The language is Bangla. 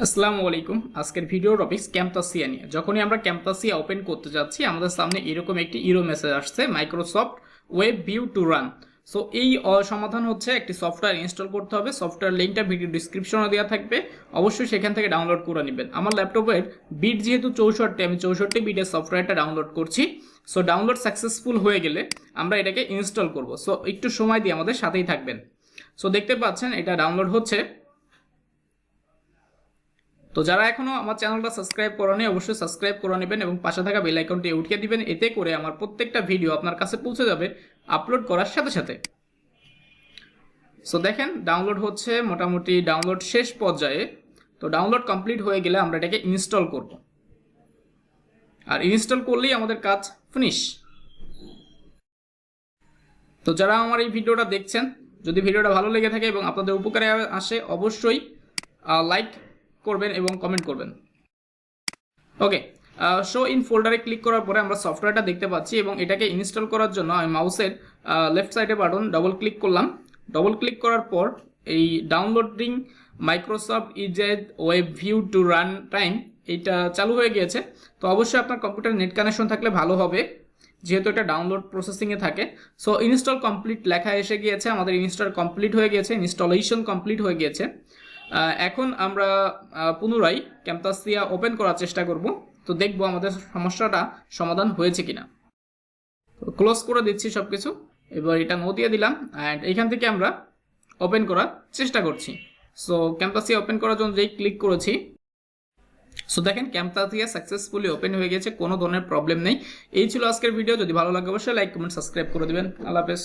আসসালামু আলাইকুম। আজকের ভিডিও টপিকস ক্যাম্পাসিয়া নিয়ে। যখনই আমরা ক্যাম্পাসিয়া ওপেন করতে যাচ্ছি আমাদের সামনে এরকম একটি ইরো মেসেজ আসছে, Microsoft web view to run. So এই সমাধান হচ্ছে একটি সফটওয়্যার ইনস্টল করতে হবে। সফটওয়্যার লিঙ্কটা ভিডিও ডিসক্রিপশনে দেওয়া থাকবে, অবশ্যই সেখান থেকে ডাউনলোড করে নেবেন। আমার ল্যাপটপের বিট যেহেতু 64, আমি 64 বিটের সফটওয়্যারটা ডাউনলোড করছি। সো ডাউনলোড সাকসেসফুল হয়ে গেলে আমরা এটাকে ইনস্টল করব। সো একটু সময় দিয়ে আমাদের সাথেই থাকবেন। সো দেখতে পাচ্ছেন এটা ডাউনলোড হচ্ছে। তো যারা এখনো আমার চ্যানেলটা সাবস্ক্রাইব করেনি অবশ্যই সাবস্ক্রাইব করে নেবেন এবং পাশে থাকা বেল আইকনটি উঠিয়ে দিবেন। এতে করে আমার প্রত্যেকটা ভিডিও আপনার কাছে পৌঁছে যাবে আপলোড করার সাথে সাথে। সো দেখেন ডাউনলোড হচ্ছে, মোটামুটি ডাউনলোড শেষ পর্যায়ে। তো ডাউনলোড কমপ্লিট হয়ে গেলে আমরা এটাকে ইনস্টল করব, আর ইনস্টল করলেই আমাদের কাজ ফিনিশ। তো যারা আমার এই ভিডিওটা দেখছেন, যদি ভিডিওটা ভালো লেগে থাকে এবং আপনাদের উপকারে আসে অবশ্যই লাইক করবেন এবং কমেন্ট করবেন। ওকে, শো ইন ফোল্ডারে ক্লিক করার পরে আমরা সফটওয়্যারটা দেখতে পাচ্ছি এবং এটাকে ইনস্টল করার জন্য আমি মাউসের লেফট সাইডে বাটন ডবল ক্লিক করলাম। ডবল ক্লিক করার পর এই downloading Microsoft EZ web view to run time এইটা চালু হয়ে গিয়েছে। তো অবশ্যই আপনার কম্পিউটার নেট কানেকশন থাকলে ভালো হবে, যেহেতু এটা ডাউনলোড প্রসেসিংয়ে থাকে। সো ইনস্টল কমপ্লিট লেখা এসে গিয়েছে, আমাদের ইনস্টল কমপ্লিট হয়ে গিয়েছে, ইনস্টলেশন কমপ্লিট হয়ে গিয়েছে। এখন আমরা পুনরায় ক্যাম্পাসিয়া ওপেন করার চেষ্টা করব। তো দেখবো আমাদের সমস্যাটা সমাধান হয়েছে কিনা। তো ক্লোজ করে দিচ্ছি সব কিছু, এবার এটা নো দিয়ে দিলাম অ্যান্ড এইখান থেকে আমরা ওপেন করার চেষ্টা করছি। সো ক্যাম্পাসিয়া ওপেন করার জন্য যেই ক্লিক করেছি, সো দেখেন ক্যাম্পাসিয়া সাকসেসফুলি ওপেন হয়ে গেছে, কোনো ধরনের প্রবলেম নেই। এই ছিল আজকের ভিডিও। যদি ভালো লাগে অবশ্যই লাইক কমেন্ট সাবস্ক্রাইব করে দেবেন। আল্লাহ হাফেজ।